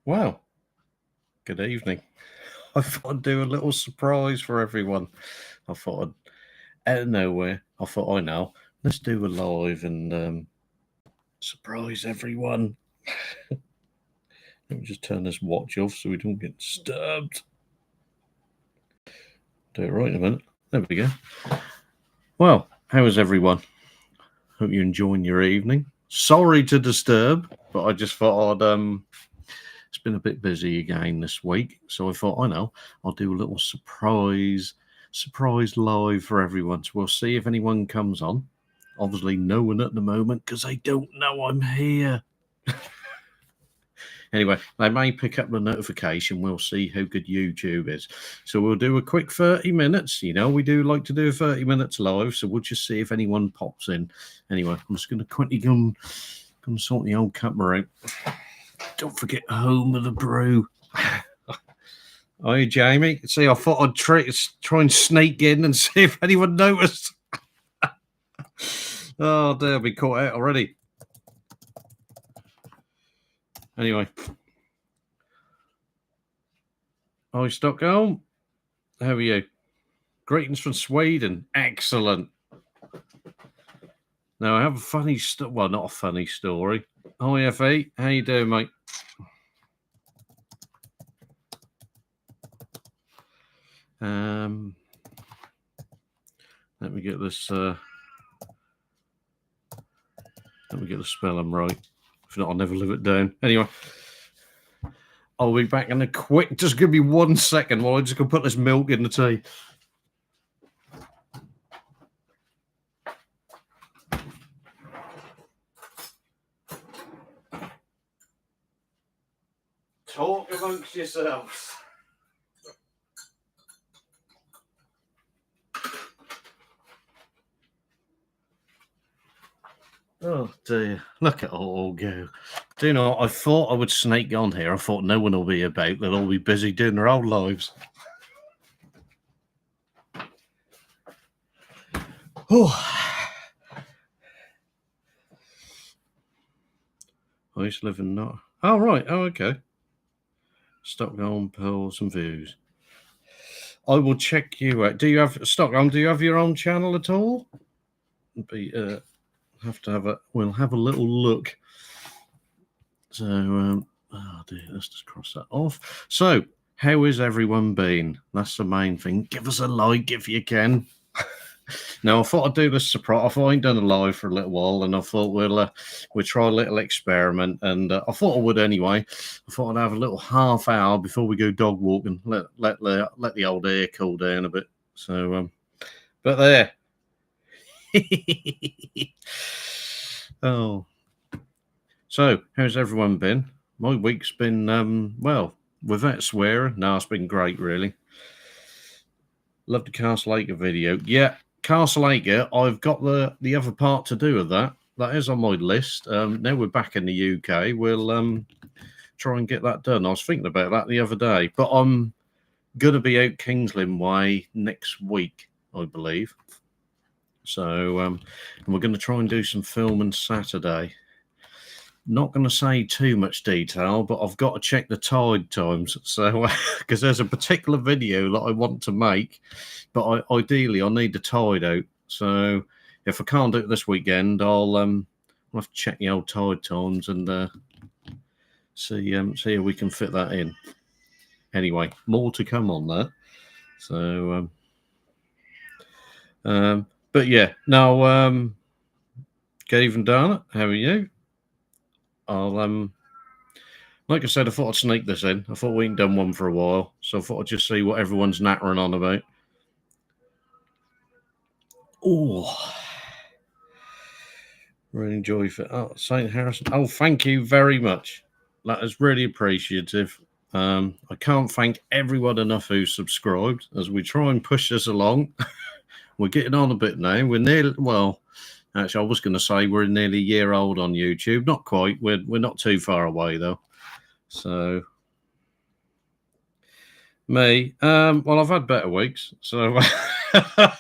Well, good evening. I thought I'd do a little surprise for everyone. I thought out of nowhere, I thought, I know, let's do a live and surprise everyone. Let me just turn this watch off so we don't get disturbed. Do it right in a minute. There we go. Well, how is everyone? Hope you're enjoying your evening. Sorry to disturb, but I just thought it's been a bit busy again this week, so I thought, I know, I'll do a little surprise live for everyone. So we'll see if anyone comes on. Obviously, no one at the moment because they don't know I'm here. Anyway, they may pick up the notification. We'll see how good YouTube is. So we'll do a quick 30 minutes. You know, we do like to do 30 minutes live, so we'll just see if anyone pops in. Anyway, I'm just going to quickly go and sort the old cuppa out. Don't forget home of the brew. Hi, Jamie. See, I thought I'd try and sneak in and see if anyone noticed. Oh, dear, I've been caught out already. Anyway. Hi, Stockholm. How are you? Greetings from Sweden. Excellent. Now, I have a funny story. Well, not a funny story. Hi, FE. How you doing, mate? Let me get this. Let me get the spelling right. If not, I'll never live it down. Anyway, I'll be back in a quick. Just give me 1 second while I just go put this milk in the tea. Talk amongst yourselves. Oh dear, look at it all go. Do you know, I thought I would snake on here. I thought no one will be about. They'll all be busy doing their own lives. Oh. I used to live in not. Oh, right. Oh, okay. Stockholm, Pearls and Views. I will check you out. Do you have Stockholm? Do you have your own channel at all? We'll have a little look. So, oh dear, let's just cross that off. So, how is everyone been? That's the main thing. Give us a like if you can. Now, I thought I'd do this surprise. I thought I ain't done a live for a little while, and I thought we'll try a little experiment. And I thought I would anyway. I thought I'd have a little half hour before we go dog walking. Let the old air cool down a bit. So, but there. Oh. So, how's everyone been? My week's been, well, without swearing, no, it's been great, really. Love the Castle Acre video. Yeah, Castle Acre, I've got the other part to do of that. That is on my list. Now we're back in the UK, we'll try and get that done. I was thinking about that the other day, but I'm going to be out Kingsland Way next week, I believe. So, and we're going to try and do some filming Saturday. Not going to say too much detail, but I've got to check the tide times. So, because there's a particular video that I want to make, but ideally I need the tide out. So, if I can't do it this weekend, I'll have to check the old tide times and see how we can fit that in. Anyway, more to come on that. So, but yeah, now, good evening, Dana. How are you? I'll like I said, I thought I'd sneak this in. I thought we hadn't done one for a while, so I thought I'd just see what everyone's nattering on about. Oh, really enjoy it. Oh, St. Harrison. Oh, thank you very much. That is really appreciative. I can't thank everyone enough who's subscribed as we try and push this along. We're getting on a bit now. We're nearly, well, actually, I was going to say we're nearly a year old on YouTube. Not quite. We're not too far away, though. So, me, well, I've had better weeks, so I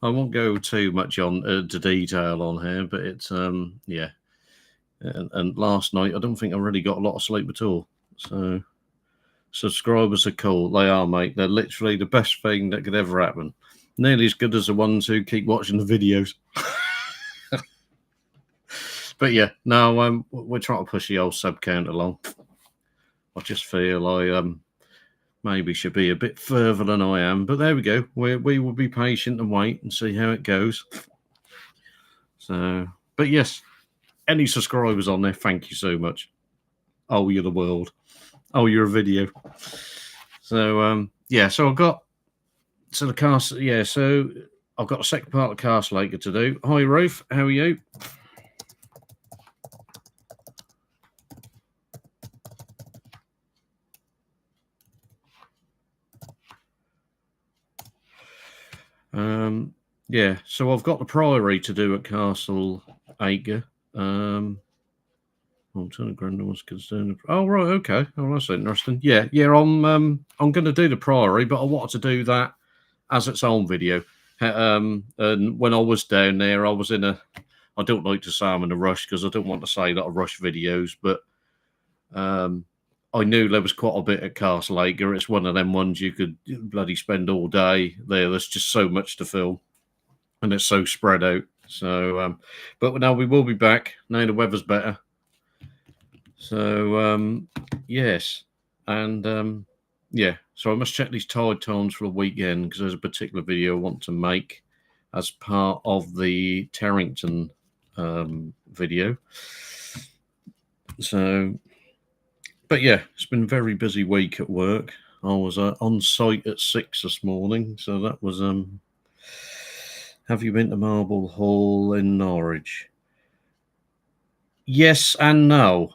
won't go too much on to detail on here, but it's, yeah. And last night, I don't think I really got a lot of sleep at all. So subscribers are cool. They are, mate. They're literally the best thing that could ever happen. Nearly as good as the ones who keep watching the videos. But yeah, no, we're trying to push the old sub count along. I just feel I maybe should be a bit further than I am. But there we go. We will be patient and wait and see how it goes. So, but yes, any subscribers on there, thank you so much. Oh, you're the world. Oh, you're a video. So, yeah, so I've got the cast. Yeah, so I've got a second part of Cast Laker to do. Hi, Ruth. How are you? Yeah, so I've got the Priory to do at Castle Acre. Alternate Grandma was concerned. Oh right, okay. Oh, that's interesting. Yeah. I'm going to do the Priory, but I wanted to do that as its own video. And when I was down there, I was in a. I don't like to say I'm in a rush because I don't want to say that I rush videos, but I knew there was quite a bit at Castle Acre. It's one of them ones you could bloody spend all day there. There's just so much to film, and it's so spread out. So, but now we will be back. Now the weather's better. So, yes. And, yeah. So I must check these tide times for the weekend because there's a particular video I want to make as part of the Tarrington video. So, but yeah, it's been a very busy week at work. I was on site at 6 this morning. So that was, have you been to Marble Hall in Norwich? Yes and no.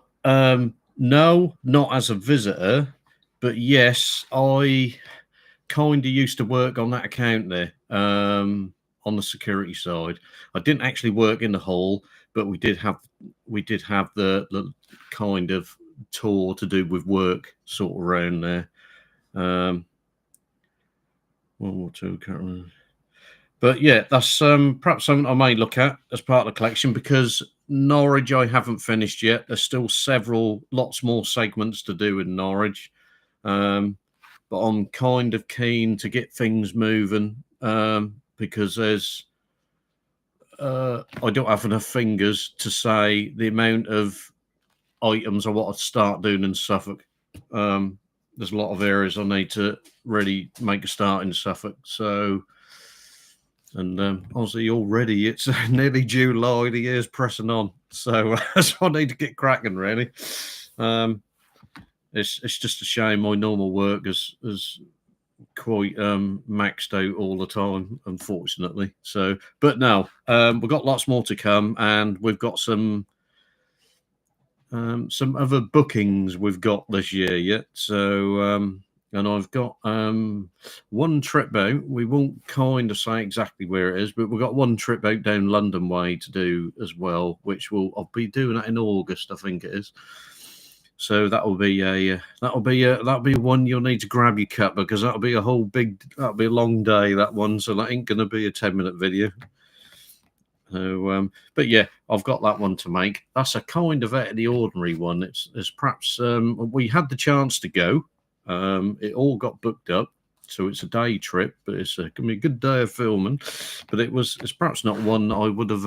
No, not as a visitor, but yes, I kind of used to work on that account there, on the security side. I didn't actually work in the hall, but we did have the kind of tour to do with work sort of around there. One or two, can't remember. But yeah, that's perhaps something I may look at as part of the collection because Norwich I haven't finished yet. There's still lots more segments to do in Norwich. But I'm kind of keen to get things moving because there's I don't have enough fingers to say the amount of items I want to start doing in Suffolk. There's a lot of areas I need to really make a start in Suffolk. So. And obviously already it's nearly July, the year's pressing on. So, so I need to get cracking, really. It's just a shame my normal work is quite maxed out all the time, unfortunately. So, but no, we've got lots more to come, and we've got some other bookings we've got this year yet. So, and I've got one trip out. We won't kind of say exactly where it is, but we've got one trip out down London way to do as well, which I'll be doing that in August, I think it is. So that'll be one you'll need to grab your cuppa because that'll be a long day, that one. So that ain't gonna be a 10-minute video. So, but yeah, I've got that one to make. That's a kind of out of the ordinary one. It's perhaps we had the chance to go. It all got booked up, so it's a day trip, but it's going to be a good day of filming. But it's perhaps not one that I would have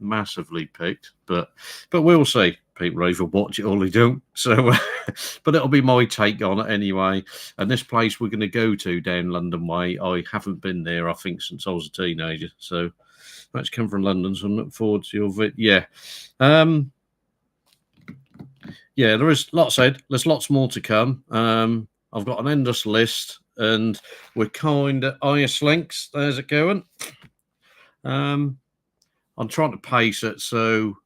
massively picked, but we'll see. People either watch it or they don't. So, but it'll be my take on it anyway. And this place we're going to go to down London way, I haven't been there, I think, since I was a teenager. So that's come from London, so I'm looking forward to your video. Yeah. Yeah, there is lots said. There's lots more to come. I've got an endless list, and we're kind of IS links. There's it going. I'm trying to pace it so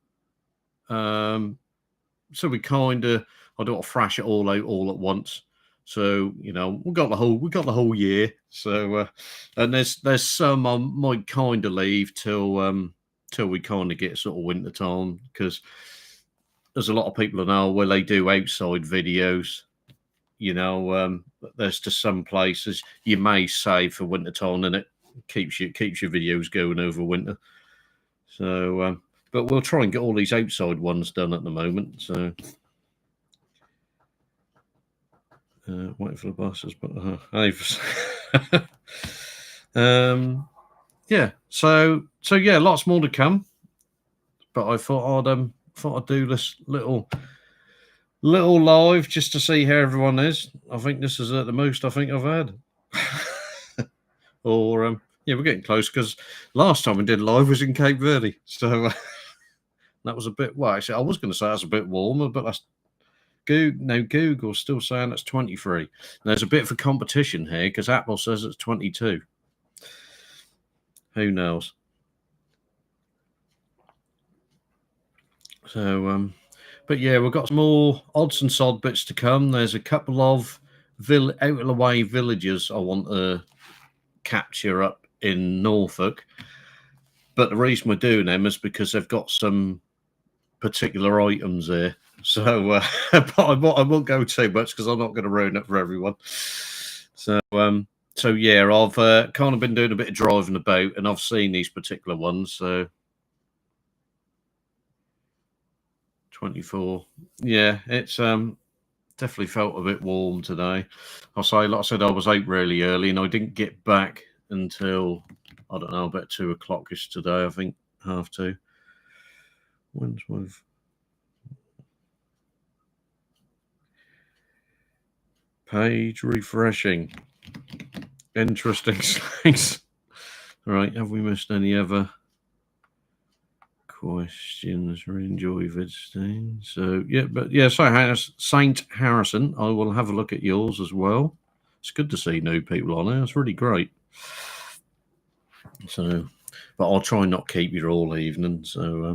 we kind of I don't want to thrash it all out all at once. So we've got the whole year. So and there's some I might kind of leave till we kind of get sort of winter time because. There's a lot of people now where they do outside videos. There's just some places you may save for winter time, and it keeps your videos going over winter. So, but we'll try and get all these outside ones done at the moment. So, Waiting for the buses, but yeah. So yeah, lots more to come. But I thought I'd do this little live just to see how everyone is. I think this is the most I think I've had. Or yeah, we're getting close because last time we did live was in Cape Verde, so that was a bit. Well, actually, I was going to say that's a bit warmer, but that's Google's still saying it's 23. There's a bit of a competition here because Apple says it's 22. Who knows? So, but yeah, we've got some more odds and sod bits to come. There's a couple of out of the way villages I want to capture up in Norfolk. But the reason we're doing them is because they've got some particular items there. So, but I won't go too much because I'm not going to ruin it for everyone. So yeah, I've kind of been doing a bit of driving about, and I've seen these particular ones. So 24, yeah, it's definitely felt a bit warm today. I'll say, like I said, I was out really early, and I didn't get back until I don't know about 2 o'clock-ish today. I think 1:30. When's my page refreshing? Interesting things. Right, have we missed any other questions? Really enjoy visiting. So yeah, but yeah, so Saint Harrison, I will have a look at yours as well. It's good to see new people on there. It's really great. So, but I'll try and not keep you all evening. So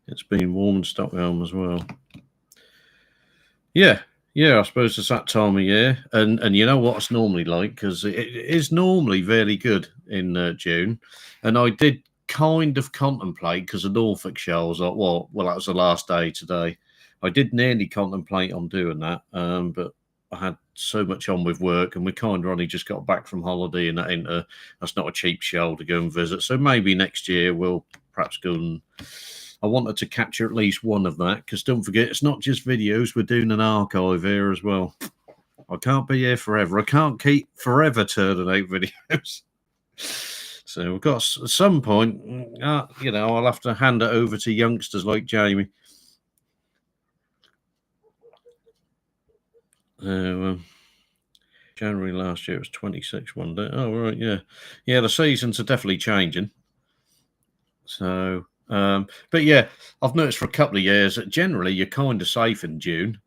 it's been warm in Stockholm as well. Yeah, I suppose it's that time of year, and you know what it's normally like because it is normally very good in June, and I did kind of contemplate because the Norfolk show. I was like, well, that was the last day today. I did nearly contemplate on doing that, but I had so much on with work, and we kind of only just got back from holiday, and that's not a cheap show to go and visit. So maybe next year we'll perhaps go and. I wanted to capture at least one of that because don't forget, it's not just videos. We're doing an archive here as well. I can't be here forever. I can't keep forever turning out videos. So we've got at some point, I'll have to hand it over to youngsters like Jamie. January last year it was 26 one day. Oh, right, yeah. The seasons are definitely changing. So, but yeah, I've noticed for a couple of years that generally you're kind of safe in June.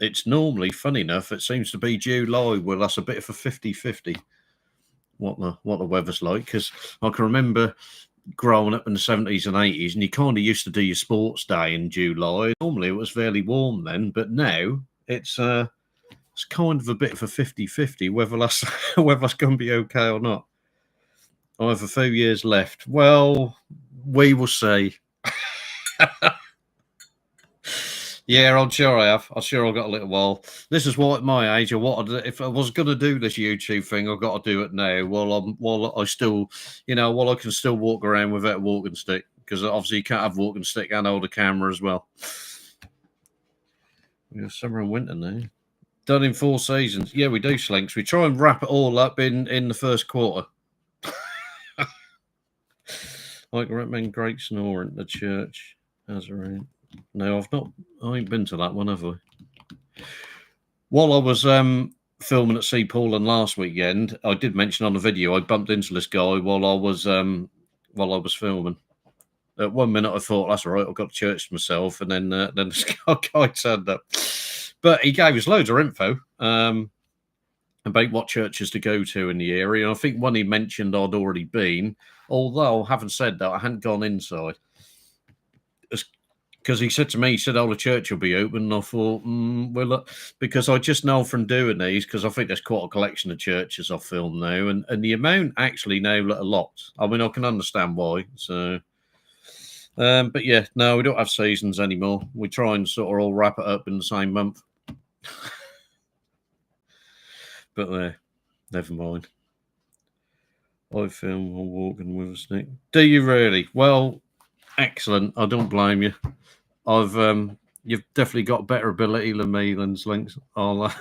It's normally, funny enough, it seems to be July. Well, that's a bit of a 50-50 what the weather's like. Because I can remember growing up in the 70s and 80s, and you kind of used to do your sports day in July. Normally it was fairly warm then, but now it's kind of a bit of a 50-50 whether that's going to be okay or not. I have a few years left. Well, we will see. Yeah, I'm sure I have. I'm sure I've got a little while. This is what at my age, if I was going to do this YouTube thing, I've got to do it now. While I can still walk around without a walking stick, because obviously you can't have a walking stick and hold a camera as well. We have summer and winter now. Done in 4 seasons. Yeah, we do, Slinks. We try and wrap it all up in the first quarter. I can recommend Great Snoring, the church has around. No, I ain't been to that one, have I? While I was filming at Sea Pauling last weekend, I did mention on the video I bumped into this guy while I was filming. At 1 minute I thought, that's all right, I've got church to myself, and then this guy turned up. But he gave us loads of info about what churches to go to in the area. And I think one he mentioned I'd already been, although having said that, I hadn't gone inside. Because he said to me, the church will be open. And I thought, look, because I just know from doing these, because I think there's quite a collection of churches I've filmed now, and the amount actually now that are locked. I mean, I can understand why. So, but yeah, no, we don't have seasons anymore. We try and sort of all wrap it up in the same month. But never mind. I film while walking with a stick. Do you really? Well, excellent. I don't blame you. I've You've definitely got better ability than me, then Slinks. I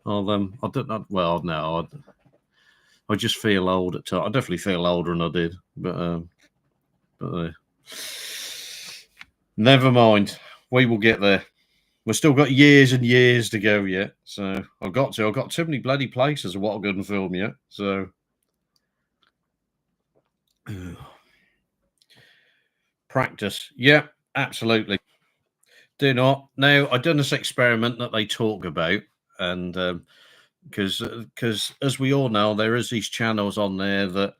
don't know. Well, no, I just feel old at times. I definitely feel older than I did, but never mind. We will get there. We've still got years and years to go yet. So I've got too many bloody places of what I'm going to film yet. So practice. Yeah, absolutely. Do not. Now, I've done this experiment that they talk about, and because as we all know, there is these channels on there that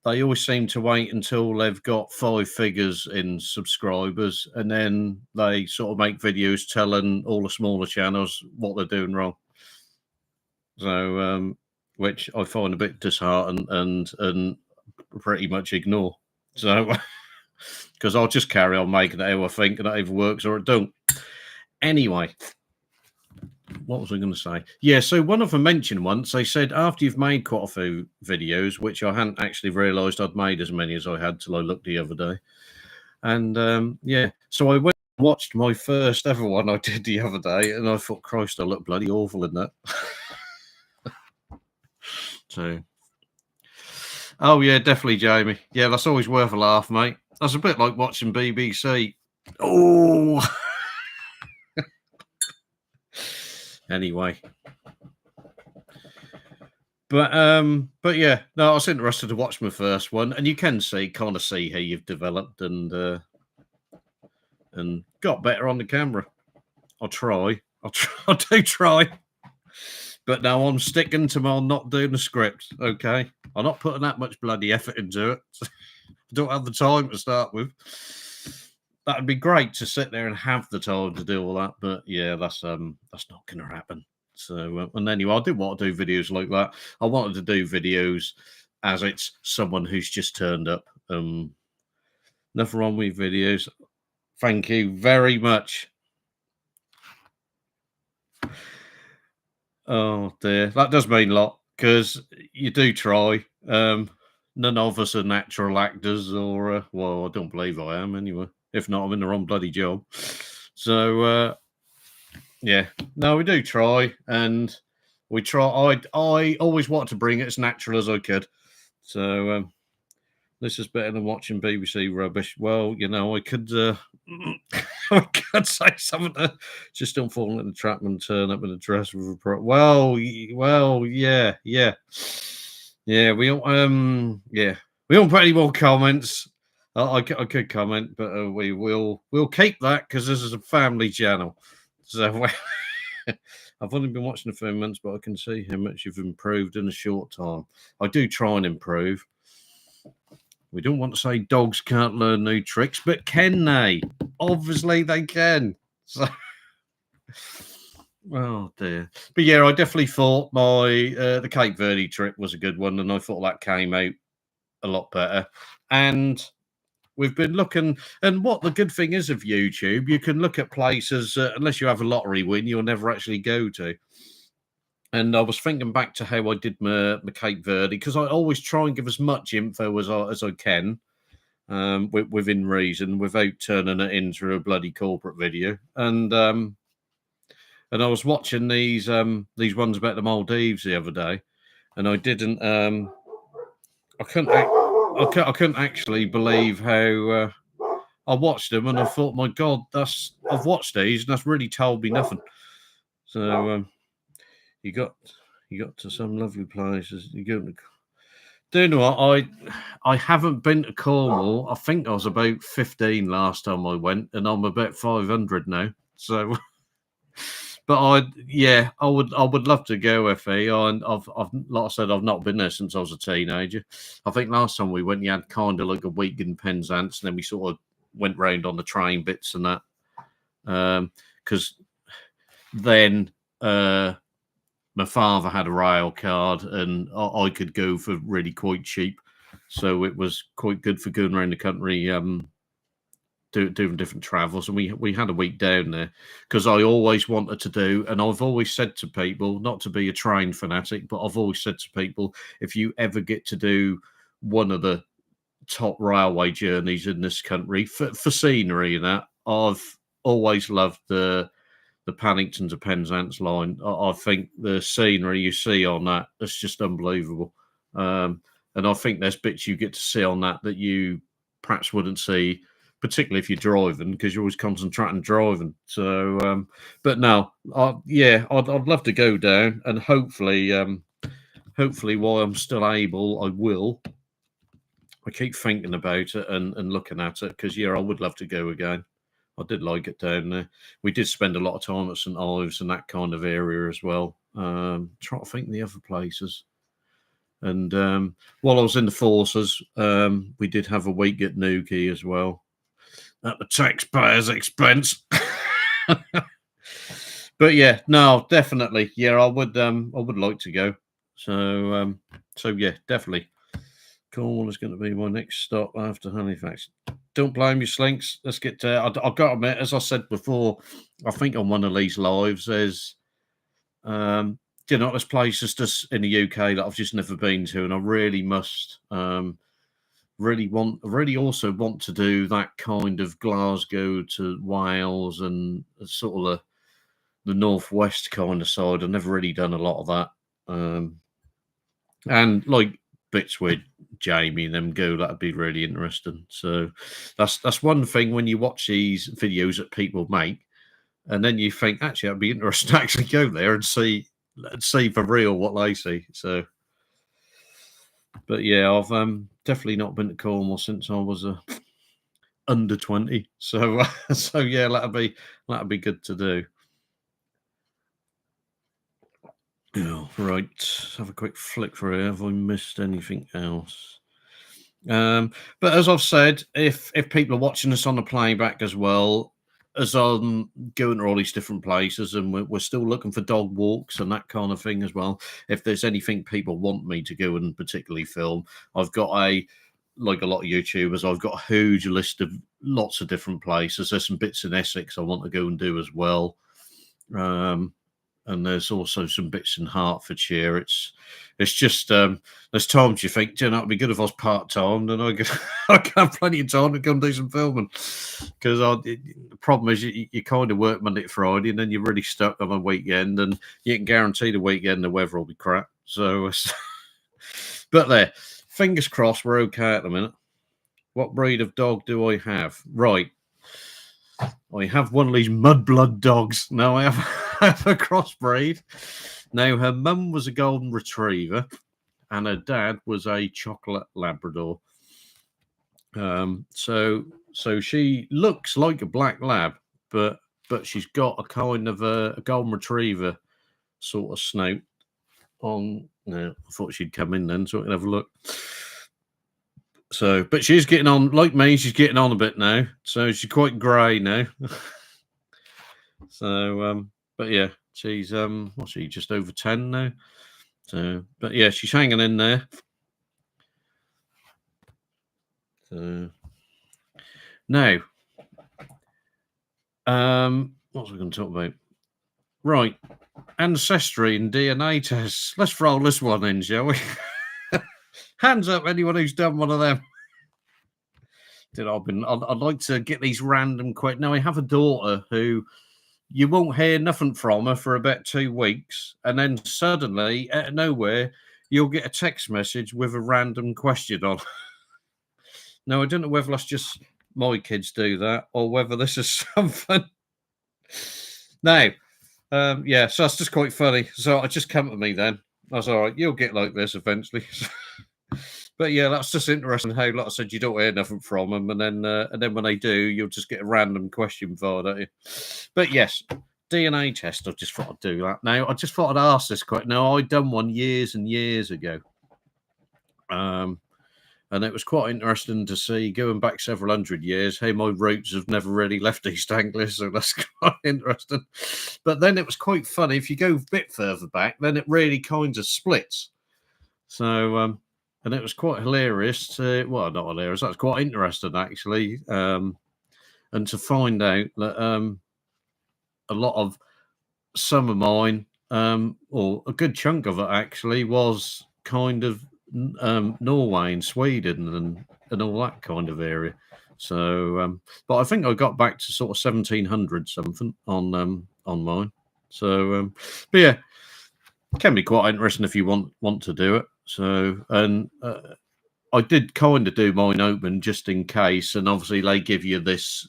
they always seem to wait until they've got 5 figures in subscribers, and then they sort of make videos telling all the smaller channels what they're doing wrong. So, which I find a bit disheartening and pretty much ignore. So, because I'll just carry on making it how I think, and it either works or it don't. Anyway, what was I going to say? Yeah, so one of them mentioned once, they said after you've made quite a few videos, which I hadn't actually realised I'd made as many as I had till I looked the other day. And yeah, so I went and watched my first ever one I did the other day, and I thought, Christ, I look bloody awful in that. So, oh yeah, definitely, Jamie. Yeah, that's always worth a laugh, mate. That's a bit like watching BBC. Oh, anyway. But yeah, no, I was interested to watch my first one, and you can kind of see how you've developed and got better on the camera. I do try. But now I'm sticking to my not doing the script. Okay, I'm not putting that much bloody effort into it. I don't have the time to start with. That'd be great to sit there and have the time to do all that, but yeah, that's not going to happen. So, and anyway, I did want to do videos like that. I wanted to do videos as it's someone who's just turned up. Nothing wrong with videos. Thank you very much. Oh dear, that does mean a lot because you do try. None of us are natural actors, or well, I don't believe I am anyway. If not, I'm in the wrong bloody job. So yeah, no, we do try, and we try. I always wanted to bring it as natural as I could. So this is better than watching BBC rubbish. Well, you know, I could I could say something to just don't fall into the trap and turn up in a dress with a well, yeah. We don't we don't put any more comments. I could comment, but we'll keep that because this is a family channel. So I've only been watching a few months, but I can see how much you've improved in a short time. I do try and improve. We don't want to say dogs can't learn new tricks, but can they? Obviously, they can. So, oh dear. But yeah, I definitely thought my the Cape Verde trip was a good one, and I thought that came out a lot better. And we've been looking, and what the good thing is of YouTube, you can look at places unless you have a lottery win, you'll never actually go to. And I was thinking back to how I did my Cape Verde because I always try and give as much info as I can, within reason, without turning it into a bloody corporate video. And I was watching these ones about the Maldives the other day, and I didn't I couldn't actually believe how I watched them, and I thought, my God, I've watched these, and that's really told me nothing. So you got to some lovely places. You go to. Do you know what? I haven't been to Cornwall. I think I was about 15 last time I went, and I'm about 500 now. So, but I would love to go, Effie. I've like I said, I've not been there since I was a teenager. I think last time we went, you had kind of like a week in Penzance, and then we sort of went round on the train bits and that. Because then my father had a rail card, and I could go for really quite cheap, so it was quite good for going around the country, doing different travels. And we had a week down there because I always wanted to do, and I've always said to people, not to be a train fanatic, but I've always said to people, if you ever get to do one of the top railway journeys in this country for scenery and that, always loved the Paddington to Penzance line. I think the scenery you see on that is just unbelievable. And I think there's bits you get to see on that that you perhaps wouldn't see, particularly if you're driving, because you're always concentrating driving. So, but no, I'd love to go down, and hopefully while I'm still able, I will. I keep thinking about it and looking at it because I would love to go again. I did like it down there. We did spend a lot of time at St Ives and that kind of area as well. Trying to think the other places. And while I was in the forces, we did have a week at Newquay as well, at the taxpayers' expense. But yeah, no, definitely, yeah, I would like to go. So yeah, definitely. Cornwall is going to be my next stop after Halifax. Don't blame you, Slinks. Let's get to. I've got to admit, as I said before, I think on one of these lives, there's there's places just in the UK that I've just never been to, and I really must. Really also want to do that kind of Glasgow to Wales and sort of the northwest kind of side. I've never really done a lot of that. And like bits where Jamie and them go, that'd be really interesting. So that's one thing when you watch these videos that people make, and then you think, actually, that'd be interesting to actually go there and see for real what they see. So, but yeah, I've definitely not been to Cornwall since I was under 20. So so yeah, that'd be good to do. Oh, right. Let's have a quick flick through here. Have I missed anything else? But as I've said, if people are watching us on the playback as well, as I'm going to all these different places, and we're still looking for dog walks and that kind of thing as well. If there's anything people want me to go and particularly film, I've got like a lot of YouTubers, I've got a huge list of lots of different places. There's some bits in Essex I want to go and do as well. And there's also some bits in Hertfordshire. It's just there's times you think, it'd be good if I was part time, then I can have plenty of time to go and do some filming. Because the problem is you kind of work Monday to Friday, and then you're really stuck on a weekend, and you can guarantee the weekend the weather will be crap. So, but there, fingers crossed, we're okay at the minute. What breed of dog do I have? Right. I have one of these mudblood dogs. No, I have a crossbreed. Now, her mum was a golden retriever, and her dad was a chocolate Labrador. So she looks like a black lab, but she's got a kind of a golden retriever sort of snout on. No, I thought she'd come in then, so I can have a look. So, but she's getting on, like me, she's getting on a bit now. So she's quite grey now. So, but yeah, she's what's she, just over 10 now. So, but yeah, she's hanging in there. So now, what was we going to talk about? Right, ancestry and DNA tests. Let's roll this one in, shall we? Hands up, anyone who's done one of them. I'd like to get these random questions. Now, I have a daughter who you won't hear nothing from her for about 2 weeks, and then suddenly, out of nowhere, you'll get a text message with a random question on. Now, I don't know whether that's just my kids do that, or whether this is something. Now, yeah, so that's just quite funny. So it just come to me then. I was all right, you'll get like this eventually. But yeah, that's just interesting how, like I said, you don't hear nothing from them, and then when they do, you'll just get a random question fired at you. But yes, DNA test. I just thought I'd do that. Now, I just thought I'd ask this question. Now, I'd done one years and years ago, and it was quite interesting to see, going back several hundred years, hey, my roots have never really left East Anglia, so that's quite interesting. But then it was quite funny. If you go a bit further back, then it really kind of splits. So, and it was quite hilarious. Well, not hilarious. That's quite interesting, actually. And to find out that a lot of some of mine, or a good chunk of it, actually, was kind of Norway and Sweden and all that kind of area. So, but I think I got back to sort of 1700 something on mine. So, but yeah, it can be quite interesting if you want to do it. So, and I did kind of do mine open just in case, and obviously they give you this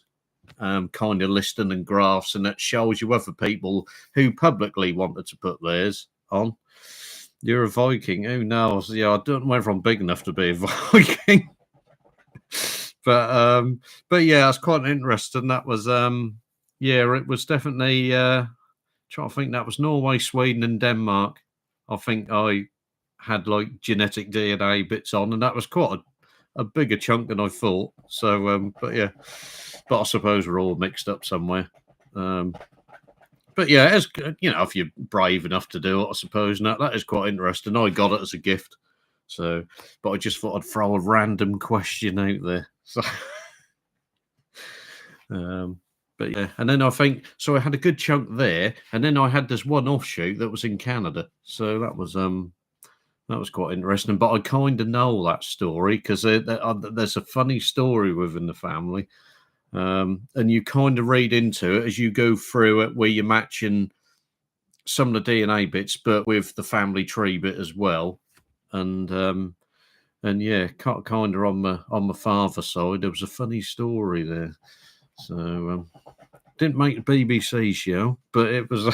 kind of listing and graphs, and it shows you other people who publicly wanted to put theirs on. You're a Viking. Who knows? Yeah, I don't know whether I'm big enough to be a Viking. But yeah, it's quite interesting. That was yeah, it was definitely trying to think, that was Norway, Sweden, and Denmark. I think I had like genetic DNA bits on, and that was quite a bigger chunk than I thought. So but yeah, but I suppose we're all mixed up somewhere. But yeah, as you know, if you're brave enough to do it, I suppose. And that is quite interesting. I got it as a gift. So, but I just thought I'd throw a random question out there. So, but yeah, and then I think so. I had a good chunk there, and then I had this one offshoot that was in Canada. So that was quite interesting. But I kind of know that story because there's a funny story within the family, and you kind of read into it as you go through it, where you're matching some of the DNA bits, but with the family tree bit as well, and yeah, kind of on my father's side, there was a funny story there. So didn't make the BBC show, but it was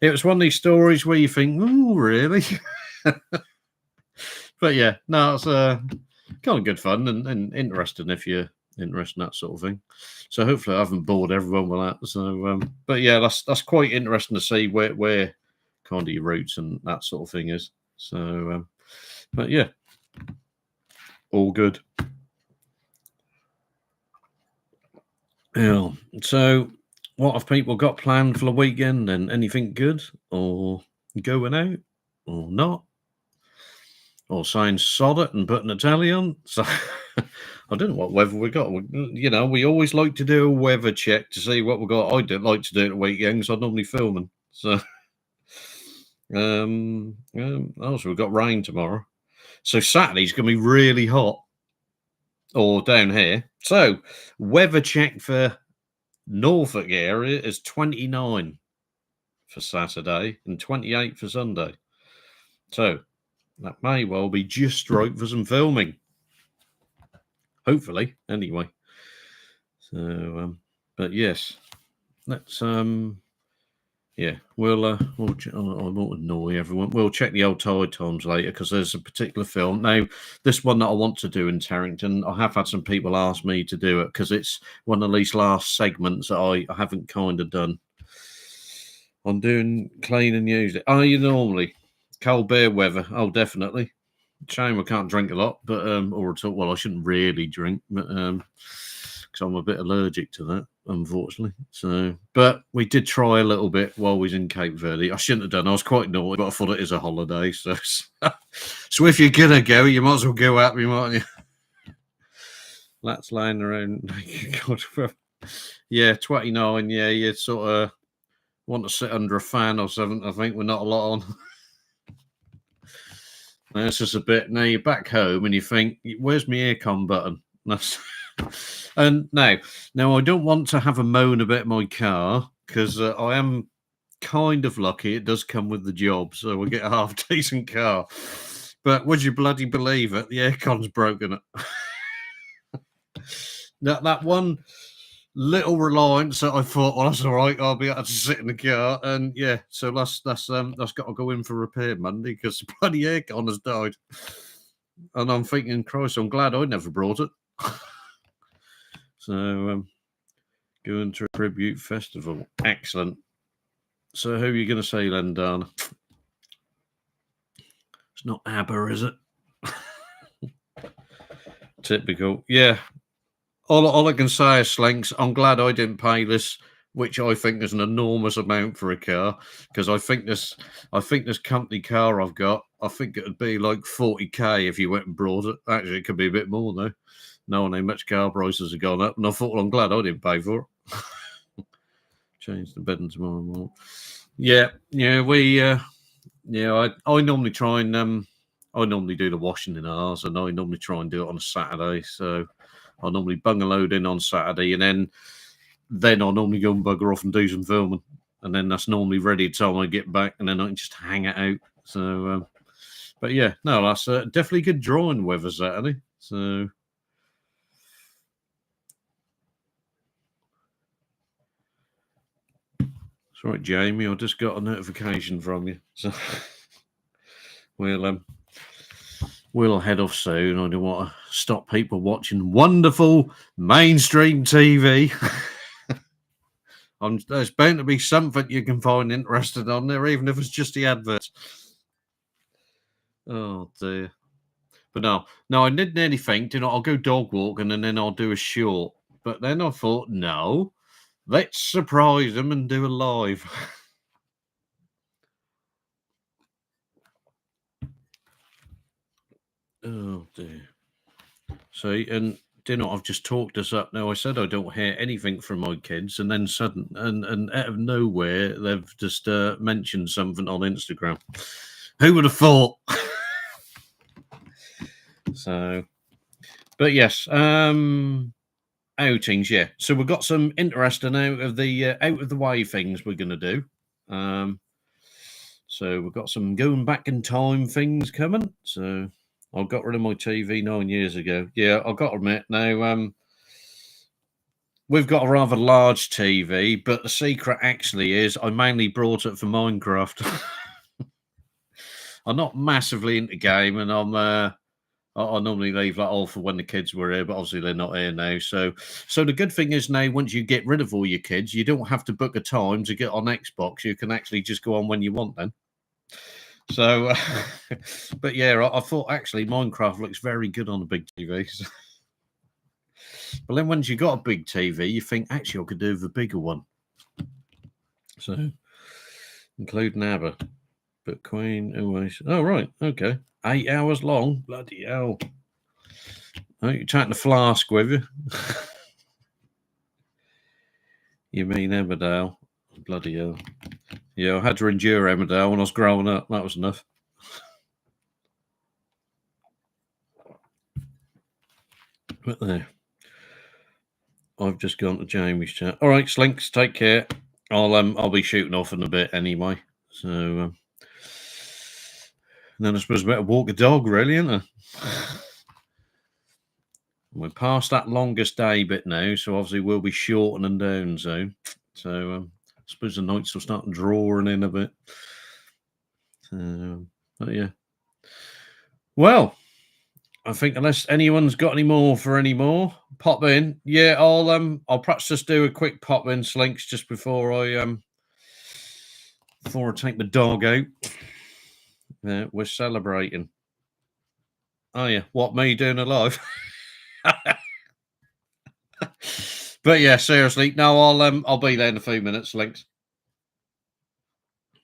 it was one of these stories where you think, oh, really? But yeah, no, it's kind of good fun and interesting if you're interested in that sort of thing. So hopefully I haven't bored everyone with that. So, but yeah, that's quite interesting to see where kind of your roots and that sort of thing is. So, but yeah, all good. Yeah. So, what have people got planned for the weekend? And anything good, or going out, or not, or saying sod it and putting a tally on? So, I don't know what weather we got. You know, we always like to do a weather check to see what we got. I don't like to do it at the weekends. I normally filming. So, also we've got rain tomorrow. So Saturday's going to be really hot, or down here. So, weather check for Norfolk area is 29 for Saturday and 28 for Sunday. So that may well be just right for some filming. Hopefully, anyway. So, but yes, let's yeah, I won't annoy everyone. We'll check the old tide times later because there's a particular film. Now, this one that I want to do in Tarrington, I have had some people ask me to do it because it's one of these last segments that I haven't kind of done. I'm doing clean and use it. Oh, you normally cold beer weather. Oh, definitely. Shame I can't drink a lot, but or at all. Well, I shouldn't really drink, but because I'm a bit allergic to that, unfortunately. So, but we did try a little bit while we was in Cape Verde. I shouldn't have done. I was quite naughty, but I thought it is a holiday. So, so if you're gonna go, you might as well go out, mightn't you? That's lying around. Yeah, 29. Yeah, you sort of want to sit under a fan or something. I think we're not a lot on. That's just a bit. Now you're back home and you think, "Where's my aircon button?" That's and now I don't want to have a moan about my car because I am kind of lucky. It does come with the job, so we get a half decent car. But would you bloody believe it? The aircon's broken. That one little reliance that I thought, well, that's all right. I'll be able to sit in the car, and yeah, so that's got to go in for repair Monday because the bloody aircon has died. And I'm thinking, Christ, I'm glad I never brought it. So going to a tribute festival, excellent. So who are you going to say then, Dana? It's not ABBA, is it? Typical, yeah. All I can say is, Slinks, I'm glad I didn't pay this, which I think is an enormous amount for a car, because I think this company car I've got, I think it would be like 40k if you went and brought it. Actually, it could be a bit more though. No one how much car prices have gone up, and I thought, well, I'm glad I didn't pay for it. Change the bedding tomorrow morning. Yeah, we I normally try and I normally do the washing in ours, and I normally try and do it on a Saturday, so I normally bung a load in on Saturday, and then I'll normally go and bugger off and do some filming, and then that's normally ready time I get back, and then I can just hang it out. So, but yeah, no, that's definitely good drawing weather Saturday. So. Right, Jamie, I just got a notification from you, so we'll head off soon. I don't want to stop people watching wonderful mainstream TV. There's bound to be something you can find interested on there, even if it's just the adverts. Oh dear. But no, I didn't nearly think, I'll go dog walking and then I'll do a short. But then I thought, no, let's surprise them and do a live. Oh dear. See, and I've just talked us up now. I said I don't hear anything from my kids, and then and out of nowhere they've just mentioned something on Instagram. Who would have thought? So, but yes, outings, yeah. So we've got some interesting out of the way things we're going to do. So we've got some going back in time things coming. So I got rid of my TV 9 years ago. Yeah, I've got to admit now. We've got a rather large TV, but the secret actually is I mainly brought it for Minecraft. I'm not massively into game, and I normally leave that all for when the kids were here, but obviously they're not here now. So the good thing is now, once you get rid of all your kids, you don't have to book a time to get on Xbox. You can actually just go on when you want then. So, but yeah, I thought actually Minecraft looks very good on a big TV. But then once you got a big TV, you think actually I could do with a bigger one. So, including ABBA. But Queen always. Oh, right. Okay. 8 hours long. Bloody hell. Oh, you're taking the flask with you. You mean Emmerdale? Bloody hell. Yeah, I had to endure Emmerdale when I was growing up. That was enough. But there. I've just gone to Jamie's chat. All right, Slinks, take care. I'll be shooting off in a bit anyway. So then I suppose I better walk a dog, really, isn't I? We're past that longest day bit now, so obviously we'll be shortening down soon. So I suppose the nights will start drawing in a bit. But yeah. Well, I think unless anyone's got any more, pop in. Yeah, I'll perhaps just do a quick pop in, Slinks, just before I take the dog out. We're celebrating. Oh yeah, what, me doing a live? But yeah, seriously, no, I'll be there in a few minutes, Links.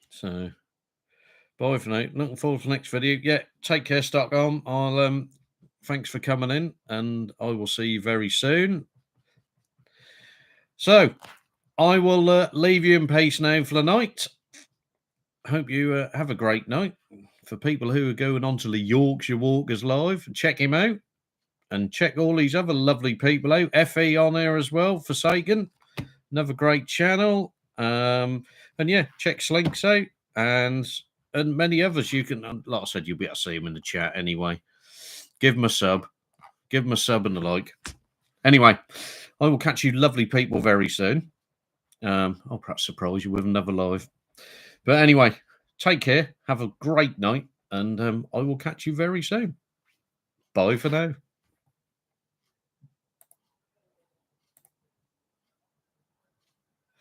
So bye for now. Looking forward to the next video. Yeah, take care, Stockholm. Thanks for coming in, and I will see you very soon. So I will leave you in peace now for the night. Hope you have a great night. For people who are going on to the Yorkshire Walkers live, check him out. And check all these other lovely people out. FE on there as well, Forsaken. Another great channel. And yeah, check Slinks out. And many others. You can, like I said, you'll be able to see them in the chat anyway. Give them a sub. Give them a sub and a like. Anyway, I will catch you lovely people very soon. I'll perhaps surprise you with another live. But anyway, take care. Have a great night. And I will catch you very soon. Bye for now.